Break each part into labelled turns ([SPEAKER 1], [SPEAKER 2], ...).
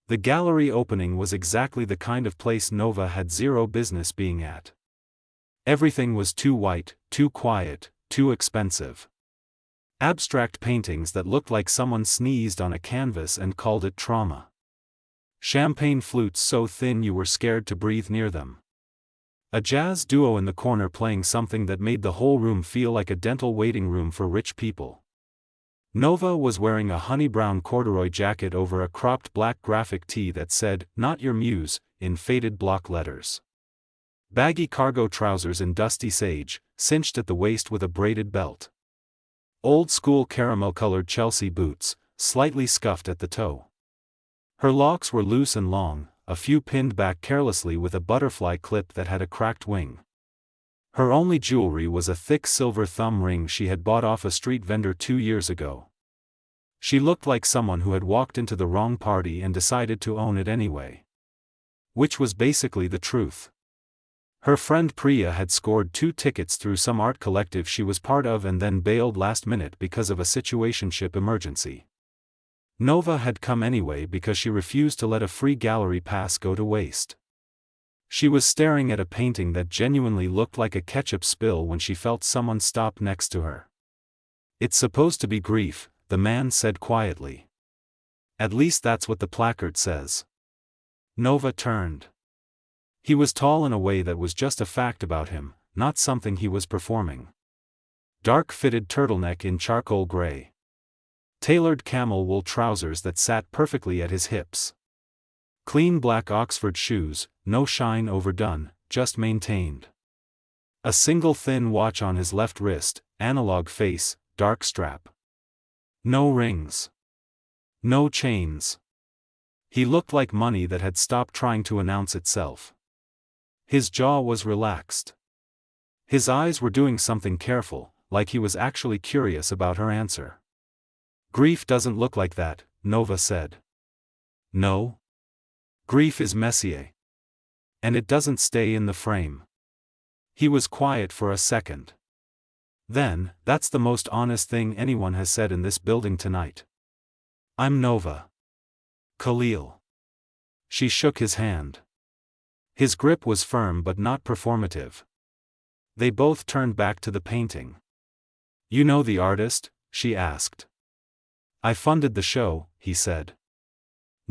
[SPEAKER 1] The gallery opening was exactly the kind of place Nova had zero business being at. Everything was too white, too quiet, too expensive. Abstract paintings that looked like someone sneezed on a canvas and called it trauma. Champagne flutes so thin you were scared to breathe near them. A jazz duo in the corner playing something that made the whole room feel like a dental waiting room for rich people. Nova was wearing a honey-brown corduroy jacket over a cropped black graphic tee that said, "Not Your Muse," in faded block letters. Baggy cargo trousers in dusty sage, cinched at the waist with a braided belt. Old-school caramel-colored Chelsea boots, slightly scuffed at the toe. Her locks were loose and long, a few pinned back carelessly with a butterfly clip that had a cracked wing. Her only jewelry was a thick silver thumb ring she had bought off a street vendor 2 years ago. She looked like someone who had walked into the wrong party and decided to own it anyway. Which was basically the truth. Her friend Priya had scored 2 tickets through some art collective she was part of and then bailed last minute because of a situationship emergency. Nova had come anyway because she refused to let a free gallery pass go to waste. She was staring at a painting that genuinely looked like a ketchup spill when she felt someone stop next to her. "It's supposed to be grief," the man said quietly. "At least that's what the placard says." Nova turned. He was tall in a way that was just a fact about him, not something he was performing. Dark-fitted turtleneck in charcoal gray. Tailored camel wool trousers that sat perfectly at his hips. Clean black Oxford shoes, no shine overdone, just maintained. A single thin watch on his left wrist, analog face, dark strap. No rings. No chains. He looked like money that had stopped trying to announce itself. His jaw was relaxed. His eyes were doing something careful, like he was actually curious about her answer. "Grief doesn't look like that," Nova said. "No? Grief is messier. And it doesn't stay in the frame." He was quiet for a second. Then, "That's the most honest thing anyone has said in this building tonight." "I'm Nova. Khalil." She shook his hand. His grip was firm but not performative. They both turned back to the painting. "You know the artist?" she asked. "I funded the show," he said.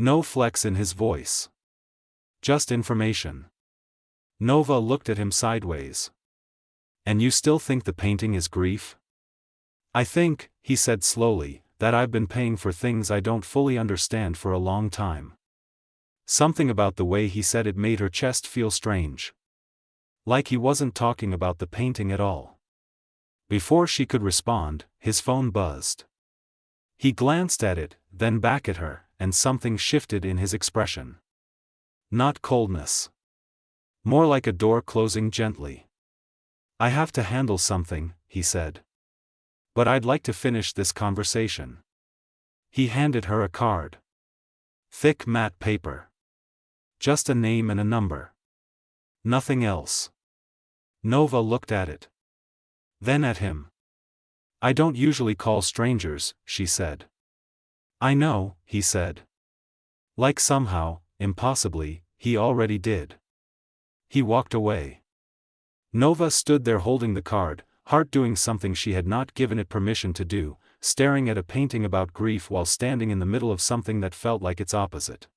[SPEAKER 1] No flex in his voice. Just information. Nova looked at him sideways. "And you still think the painting is grief?" "I think," he said slowly, "that I've been paying for things I don't fully understand for a long time." Something about the way he said it made her chest feel strange. Like he wasn't talking about the painting at all. Before she could respond, his phone buzzed. He glanced at it, then back at her, and something shifted in his expression. Not coldness. More like a door closing gently. "I have to handle something," he said. "But I'd like to finish this conversation." He handed her a card. Thick matte paper. Just a name and a number. Nothing else. Nova looked at it. Then at him. "I don't usually call strangers," she said. "I know," he said. Like somehow, impossibly, he already did. He walked away. Nova stood there holding the card, heart doing something she had not given it permission to do, staring at a painting about grief while standing in the middle of something that felt like its opposite.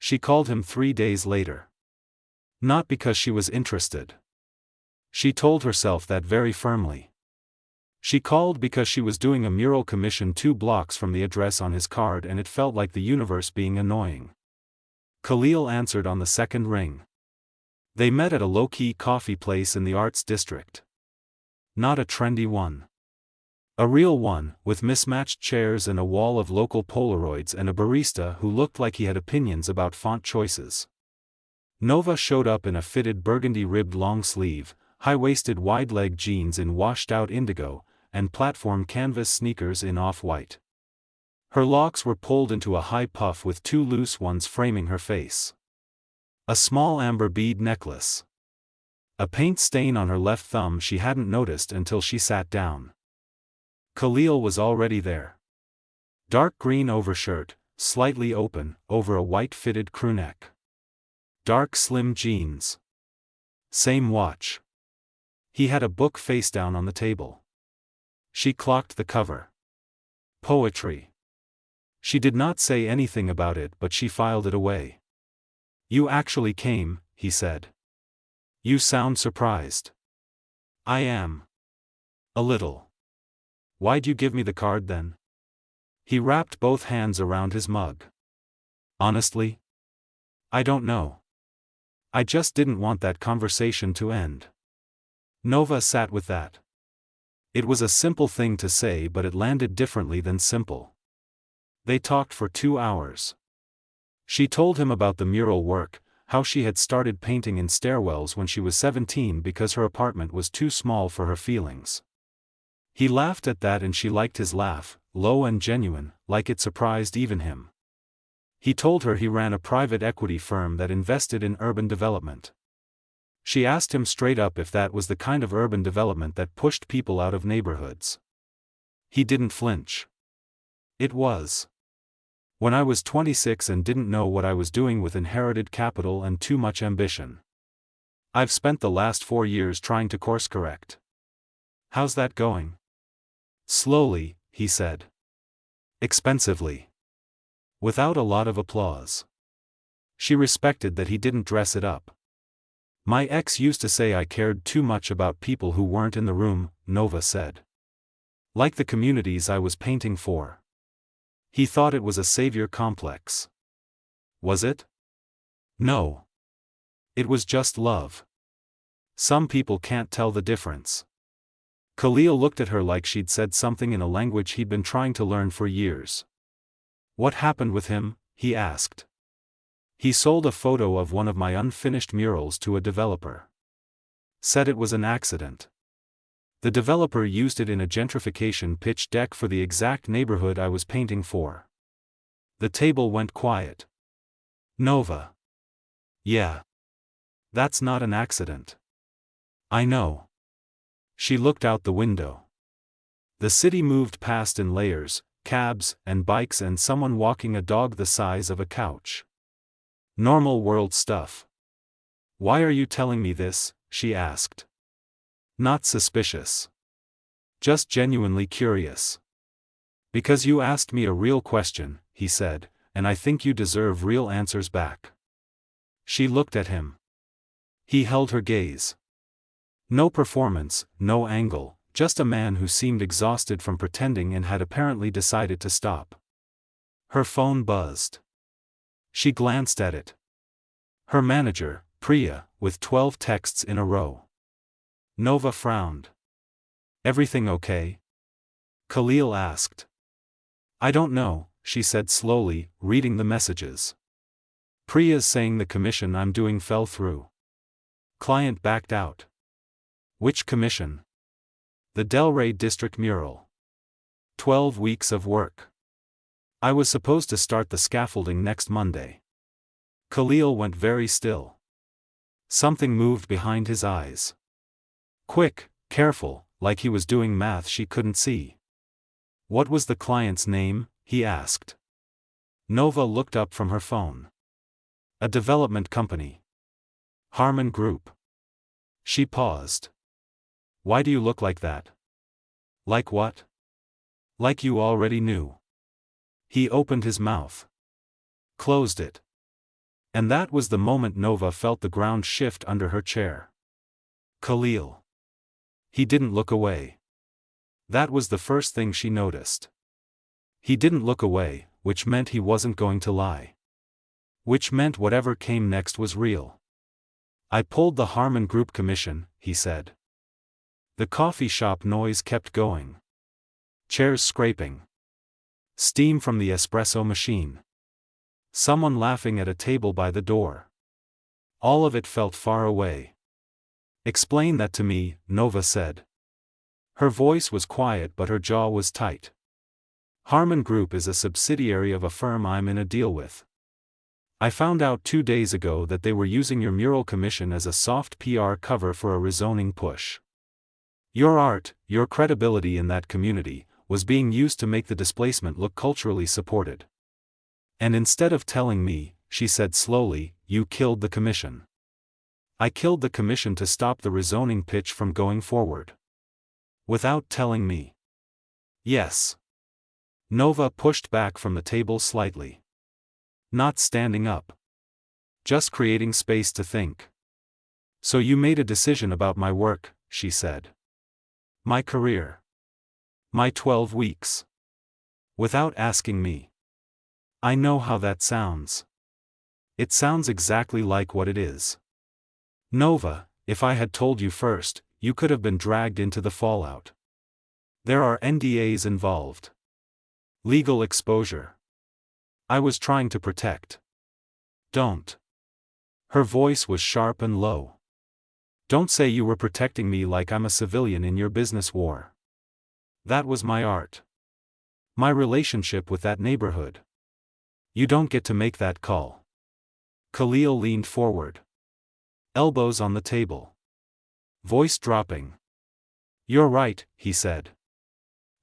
[SPEAKER 1] She called him 3 days later. Not because she was interested. She told herself that very firmly. She called because she was doing a mural commission 2 blocks from the address on his card and it felt like the universe being annoying. Khalil answered on the second ring. They met at a low-key coffee place in the arts district. Not a trendy one. A real one, with mismatched chairs and a wall of local Polaroids and a barista who looked like he had opinions about font choices. Nova showed up in a fitted burgundy-ribbed long-sleeve, high-waisted wide-leg jeans in washed-out indigo, and platform canvas sneakers in off-white. Her locks were pulled into a high puff with 2 loose ones framing her face. A small amber bead necklace. A paint stain on her left thumb she hadn't noticed until she sat down. Khalil was already there. Dark green overshirt, slightly open, over a white-fitted crewneck. Dark slim jeans. Same watch. He had a book face down on the table. She clocked the cover. Poetry. She did not say anything about it, but she filed it away. "You actually came," he said. "You sound surprised." "I am. A little." "Why'd you give me the card then?" He wrapped both hands around his mug. "Honestly? I don't know. I just didn't want that conversation to end." Nova sat with that. It was a simple thing to say, but it landed differently than simple. They talked for 2 hours. She told him about the mural work, how she had started painting in stairwells when she was 17 because her apartment was too small for her feelings. He laughed at that, and she liked his laugh, low and genuine, like it surprised even him. He told her he ran a private equity firm that invested in urban development. She asked him straight up if that was the kind of urban development that pushed people out of neighborhoods. He didn't flinch. "It was. When I was 26 and didn't know what I was doing with inherited capital and too much ambition. I've spent the last 4 years trying to course correct." "How's that going?" "Slowly," he said. "Expensively. Without a lot of applause." She respected that he didn't dress it up. "My ex used to say I cared too much about people who weren't in the room," Nova said. "Like the communities I was painting for." He thought it was a savior complex. Was it? No. It was just love. Some people can't tell the difference. Khalil looked at her like she'd said something in a language he'd been trying to learn for years. "What happened with him?" he asked. "He sold a photo of one of my unfinished murals to a developer. Said it was an accident. The developer used it in a gentrification pitch deck for the exact neighborhood I was painting for." The table went quiet. "Nova. Yeah. That's not an accident." "I know." She looked out the window. The city moved past in layers, cabs and bikes and someone walking a dog the size of a couch. Normal world stuff. "Why are you telling me this?" she asked. Not suspicious. Just genuinely curious. "Because you asked me a real question," he said, "and I think you deserve real answers back." She looked at him. He held her gaze. No performance, no angle, just a man who seemed exhausted from pretending and had apparently decided to stop. Her phone buzzed. She glanced at it. Her manager, Priya, with 12 texts in a row. Nova frowned. "Everything okay?" Khalil asked. "I don't know," she said slowly, reading the messages. "Priya's saying the commission I'm doing fell through. Client backed out." "Which commission?" "The Delray District mural. 12 weeks of work. I was supposed to start the scaffolding next Monday." Khalil went very still. Something moved behind his eyes. Quick, careful, like he was doing math she couldn't see. "What was the client's name?" he asked. Nova looked up from her phone. "A development company. Harmon Group." She paused. "Why do you look like that?" "Like what?" "Like you already knew." He opened his mouth. Closed it. And that was the moment Nova felt the ground shift under her chair. Khalil. He didn't look away. That was the first thing she noticed. He didn't look away, which meant he wasn't going to lie. Which meant whatever came next was real. "I pulled the Harmon Group commission," he said. The coffee shop noise kept going. Chairs scraping. Steam from the espresso machine. Someone laughing at a table by the door. All of it felt far away. "Explain that to me," Nova said. Her voice was quiet but her jaw was tight. "Harmon Group is a subsidiary of a firm I'm in a deal with. I found out 2 days ago that they were using your mural commission as a soft PR cover for a rezoning push. Your art, your credibility in that community, was being used to make the displacement look culturally supported. And instead of telling me, she said slowly, you killed the commission. I killed the commission to stop the rezoning pitch from going forward. Without telling me. Yes. Nova pushed back from the table slightly. Not standing up. Just creating space to think. So you made a decision about my work, she said. My career. My 12 weeks. Without asking me. I know how that sounds. It sounds exactly like what it is. Nova, if I had told you first, you could have been dragged into the fallout. There are NDAs involved. Legal exposure. I was trying to protect. Don't. Her voice was sharp and low. Don't say you were protecting me like I'm a civilian in your business war. That was my art. My relationship with that neighborhood. You don't get to make that call. Khalil leaned forward. Elbows on the table. Voice dropping. You're right, he said.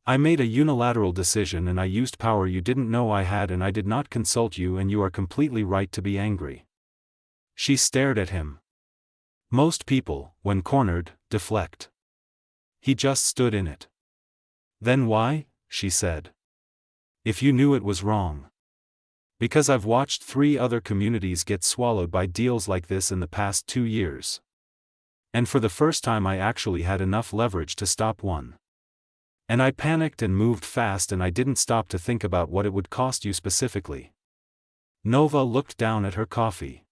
[SPEAKER 1] I made a unilateral decision and I used power you didn't know I had and I did not consult you and you are completely right to be angry. She stared at him. Most people, when cornered, deflect. He just stood in it. Then why? She said. If you knew it was wrong. Because I've watched 3 other communities get swallowed by deals like this in the past 2 years. And for the first time I actually had enough leverage to stop one. And I panicked and moved fast and I didn't stop to think about what it would cost you specifically. Nova looked down at her coffee.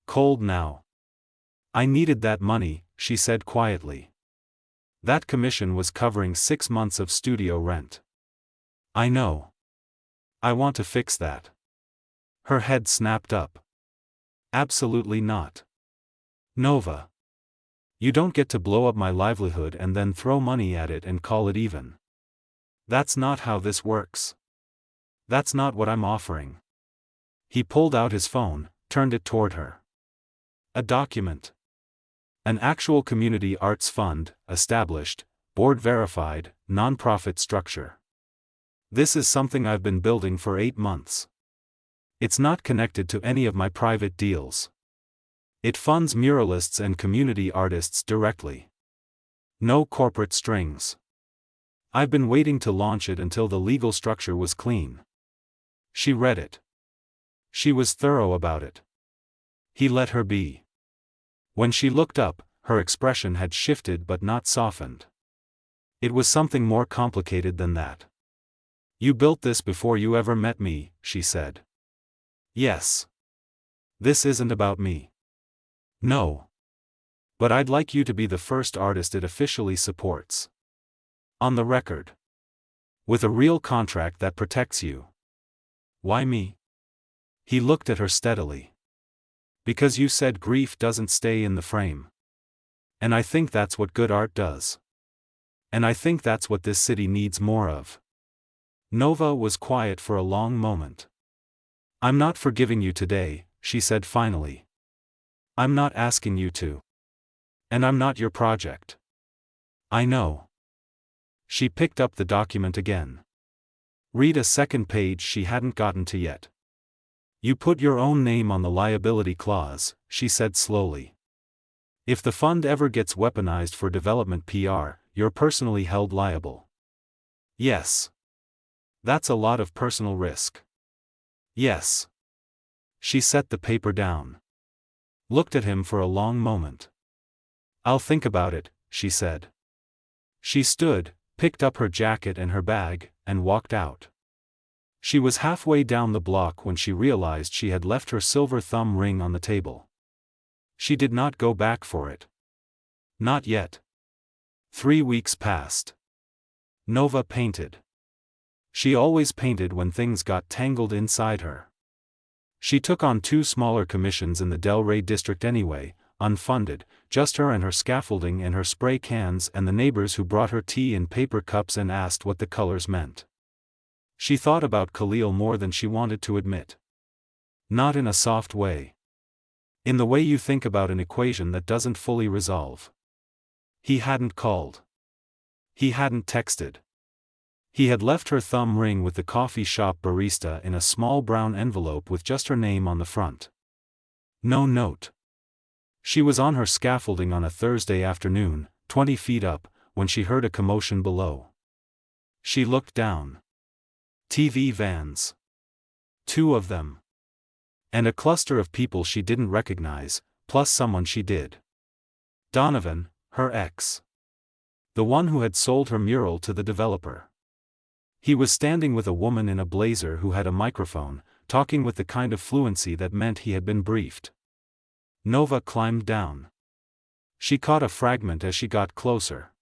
[SPEAKER 1] Cold now. I needed that money, she said quietly. That commission was covering 6 months of studio rent. I know. I want to fix that. Her head snapped up. Absolutely not. Nova. You don't get to blow up my livelihood and then throw money at it and call it even. That's not how this works. That's not what I'm offering. He pulled out his phone, turned it toward her. A document. An actual community arts fund, established, board verified, non-profit structure. This is something I've been building for 8 months. It's not connected to any of my private deals. It funds muralists and community artists directly. No corporate strings. I've been waiting to launch it until the legal structure was clean. She read it. She was thorough about it. He let her be. When she looked up, her expression had shifted but not softened. It was something more complicated than that. You built this before you ever met me, she said. Yes. This isn't about me. No. But I'd like you to be the first artist it officially supports. On the record. With a real contract that protects you. Why me? He looked at her steadily. Because you said grief doesn't stay in the frame. And I think that's what good art does. And I think that's what this city needs more of. Nova was quiet for a long moment. I'm not forgiving you today, she said finally. I'm not asking you to. And I'm not your project. I know. She picked up the document again. Read a second page she hadn't gotten to yet. You put your own name on the liability clause, she said slowly. If the fund ever gets weaponized for development PR, you're personally held liable. Yes. That's a lot of personal risk. Yes. She set the paper down. Looked at him for a long moment. I'll think about it, she said. She stood, picked up her jacket and her bag, and walked out. She was halfway down the block when she realized she had left her silver thumb ring on the table. She did not go back for it. Not yet. 3 weeks passed. Nova painted. She always painted when things got tangled inside her. She took on 2 smaller commissions in the Del Rey district anyway, unfunded, just her and her scaffolding and her spray cans and the neighbors who brought her tea in paper cups and asked what the colors meant. She thought about Khalil more than she wanted to admit. Not in a soft way. In the way you think about an equation that doesn't fully resolve. He hadn't called. He hadn't texted. He had left her thumb ring with the coffee shop barista in a small brown envelope with just her name on the front. No note. She was on her scaffolding on a Thursday afternoon, 20 feet up, when she heard a commotion below. She looked down. TV vans. 2 of them. And a cluster of people she didn't recognize, plus someone she did. Donovan, her ex. The one who had sold her mural to the developer. He was standing with a woman in a blazer who had a microphone, talking with the kind of fluency that meant he had been briefed. Nova climbed down. She caught a fragment as she got closer.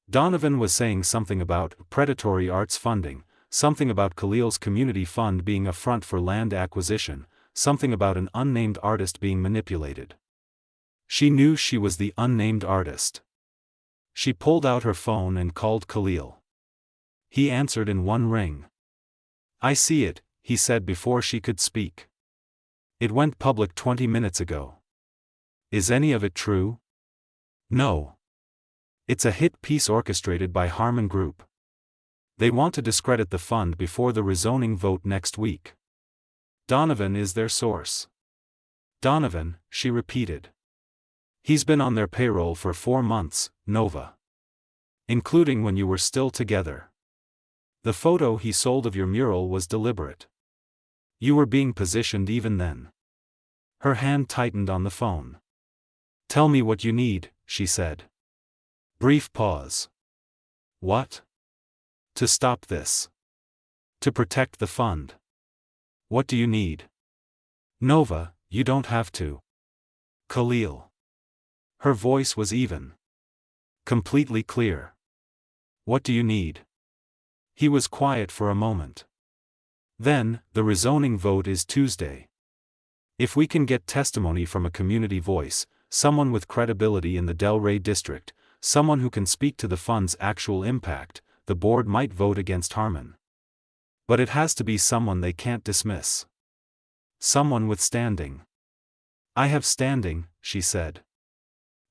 [SPEAKER 1] Donovan was saying something about predatory arts funding, something about Khalil's community fund being a front for land acquisition, something about an unnamed artist being manipulated. She knew she was the unnamed artist. She pulled out her phone and called Khalil. He answered in one ring. "I see it," he said before she could speak. "It went public 20 minutes ago. Is any of it true?" "No. It's a hit piece orchestrated by Harmon Group. They want to discredit the fund before the rezoning vote next week. Donovan is their source." "Donovan," she repeated. "He's been on their payroll for 4 months, Nova. Including when you were still together. The photo he sold of your mural was deliberate. You were being positioned even then." Her hand tightened on the phone. "Tell me what you need," she said. Brief pause. "What?" "To stop this. To protect the fund." "What do you need?" "Nova, you don't have to." "Khalil." Her voice was even. Completely clear. "What do you need?" He was quiet for a moment. "Then, the rezoning vote is Tuesday. If we can get testimony from a community voice, someone with credibility in the Delray district, someone who can speak to the fund's actual impact, the board might vote against Harmon. But it has to be someone they can't dismiss. Someone with standing." "I have standing," she said.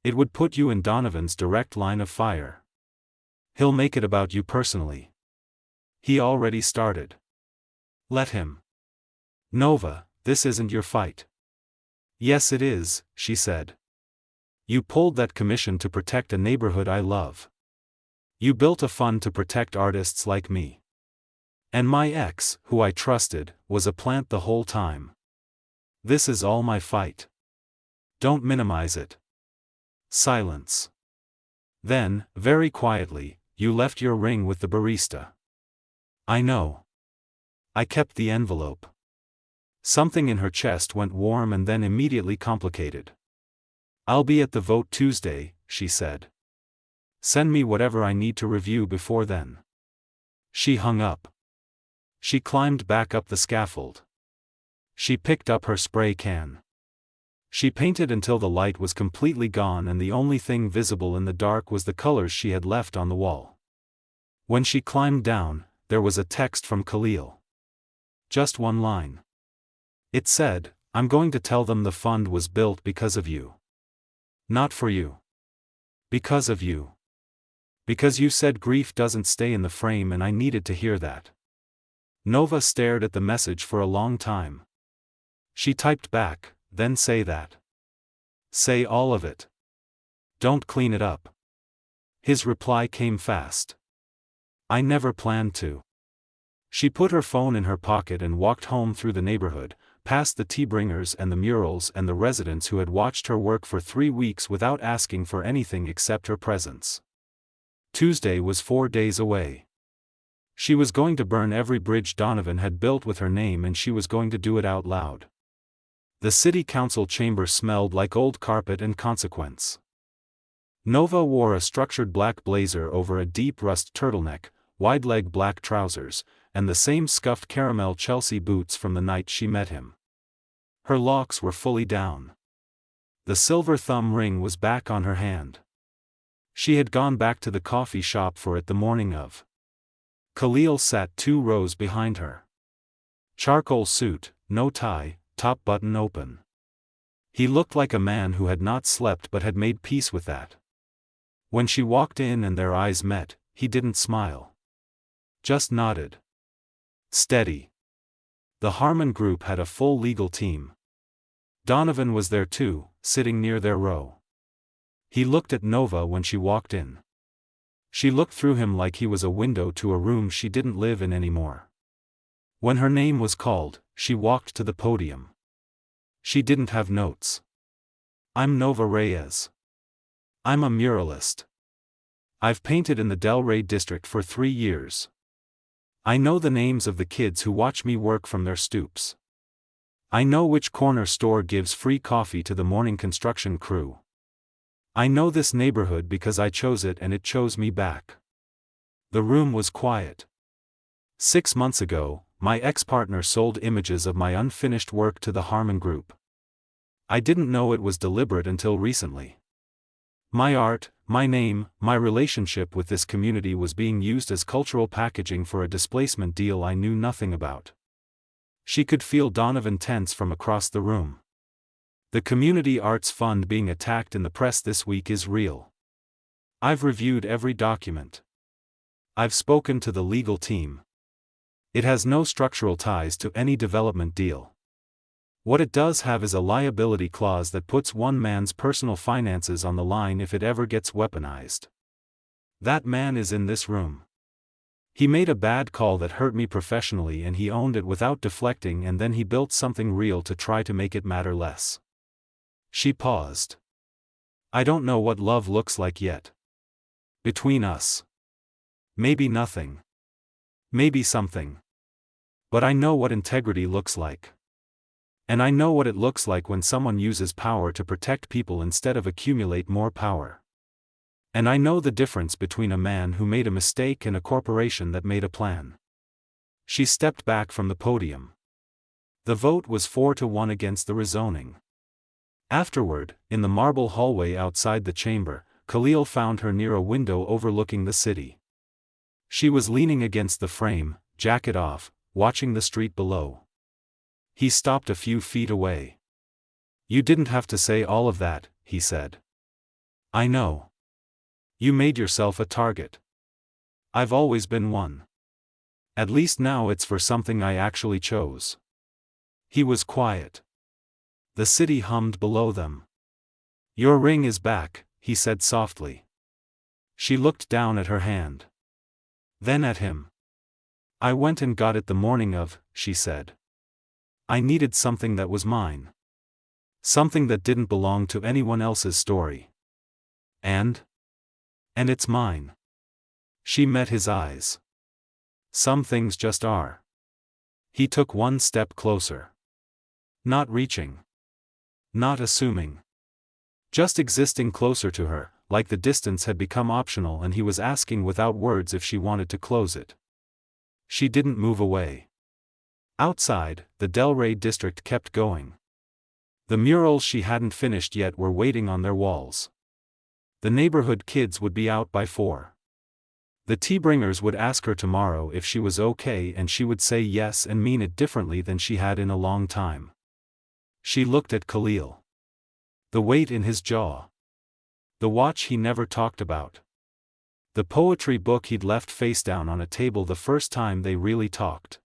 [SPEAKER 1] "It would put you in Donovan's direct line of fire. He'll make it about you personally. He already started. Let him." "Nova, this isn't your fight." "Yes it is," she said. "You pulled that commission to protect a neighborhood I love. You built a fund to protect artists like me. And my ex, who I trusted, was a plant the whole time. This is all my fight. Don't minimize it." Silence. Then, very quietly, "You left your ring with the barista." "I know. I kept the envelope." Something in her chest went warm and then immediately complicated. "I'll be at the vote Tuesday," she said. "Send me whatever I need to review before then." She hung up. She climbed back up the scaffold. She picked up her spray can. She painted until the light was completely gone and the only thing visible in the dark was the colors she had left on the wall. When she climbed down, there was a text from Khalil. Just one line. It said, "I'm going to tell them the fund was built because of you. Not for you. Because of you. Because you said grief doesn't stay in the frame and I needed to hear that." Nova stared at the message for a long time. She typed back, "Then say that. Say all of it. Don't clean it up." His reply came fast. "I never planned to." She put her phone in her pocket and walked home through the neighborhood, past the tea bringers and the murals and the residents who had watched her work for 3 weeks without asking for anything except her presence. Tuesday was 4 days away. She was going to burn every bridge Donovan had built with her name and she was going to do it out loud. The city council chamber smelled like old carpet and consequence. Nova wore a structured black blazer over a deep rust turtleneck, wide-leg black trousers, and the same scuffed caramel Chelsea boots from the night she met him. Her locks were fully down. The silver thumb ring was back on her hand. She had gone back to the coffee shop for it the morning of. Khalil sat 2 rows behind her. Charcoal suit, no tie, top button open. He looked like a man who had not slept but had made peace with that. When she walked in and their eyes met, he didn't smile. just nodded. Steady. The Harmon Group had a full legal team. Donovan was there too, sitting near their row. He looked at Nova when she walked in. She looked through him like he was a window to a room she didn't live in anymore. When her name was called, she walked to the podium. She didn't have notes. I'm Nova Reyes. I'm a muralist. I've painted in the Delray district for 3 years. I know the names of the kids who watch me work from their stoops. I know which corner store gives free coffee to the morning construction crew. I know this neighborhood because I chose it and it chose me back. The room was quiet. 6 months ago, my ex-partner sold images of my unfinished work to the Harmon Group. I didn't know it was deliberate until recently. My art, my name, my relationship with this community was being used as cultural packaging for a displacement deal I knew nothing about. She could feel Donovan tense from across the room. The Community Arts Fund being attacked in the press this week is real. I've reviewed every document. I've spoken to the legal team. It has no structural ties to any development deal. What it does have is a liability clause that puts one man's personal finances on the line if it ever gets weaponized. That man is in this room. He made a bad call that hurt me professionally and he owned it without deflecting, and then he built something real to try to make it matter less. She paused. I don't know what love looks like yet. Between us. Maybe nothing. Maybe something. But I know what integrity looks like. And I know what it looks like when someone uses power to protect people instead of accumulate more power. And I know the difference between a man who made a mistake and a corporation that made a plan. She stepped back from the podium. The vote was 4-1 against the rezoning. Afterward, in the marble hallway outside the chamber, Khalil found her near a window overlooking the city. She was leaning against the frame, jacket off, watching the street below. He stopped a few feet away. You didn't have to say all of that, he said. I know. You made yourself a target. I've always been one. At least now it's for something I actually chose. He was quiet. The city hummed below them. Your ring is back, he said softly. She looked down at her hand. Then at him. I went and got it the morning of, she said. I needed something that was mine. Something that didn't belong to anyone else's story. And it's mine. She met his eyes. Some things just are. He took one step closer. Not reaching. Not assuming. Just existing closer to her, like the distance had become optional and he was asking without words if she wanted to close it. She didn't move away. Outside, the Delray district kept going. The murals she hadn't finished yet were waiting on their walls. The neighborhood kids would be out by 4. The tea bringers would ask her tomorrow if she was okay and she would say yes and mean it differently than she had in a long time. She looked at Khalil. The weight in his jaw. The watch he never talked about. The poetry book he'd left face down on a table the first time they really talked.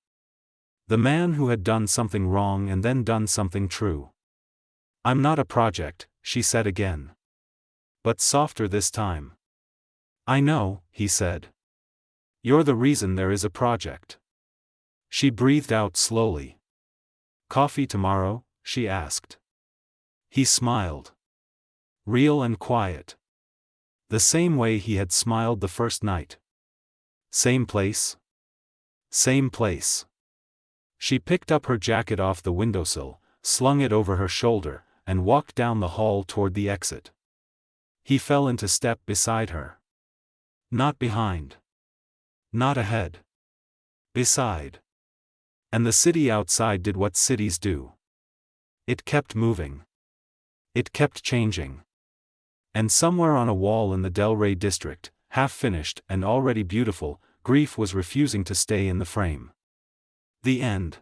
[SPEAKER 1] The man who had done something wrong and then done something true. I'm not a project, she said again. But softer this time. I know, he said. You're the reason there is a project. She breathed out slowly. Coffee tomorrow? She asked. He smiled. Real and quiet. The same way he had smiled the first night. Same place? Same place. She picked up her jacket off the windowsill, slung it over her shoulder, and walked down the hall toward the exit. He fell into step beside her. Not behind. Not ahead. Beside. And the city outside did what cities do. It kept moving. It kept changing. And somewhere on a wall in the Delray district, half-finished and already beautiful, grief was refusing to stay in the frame. The end.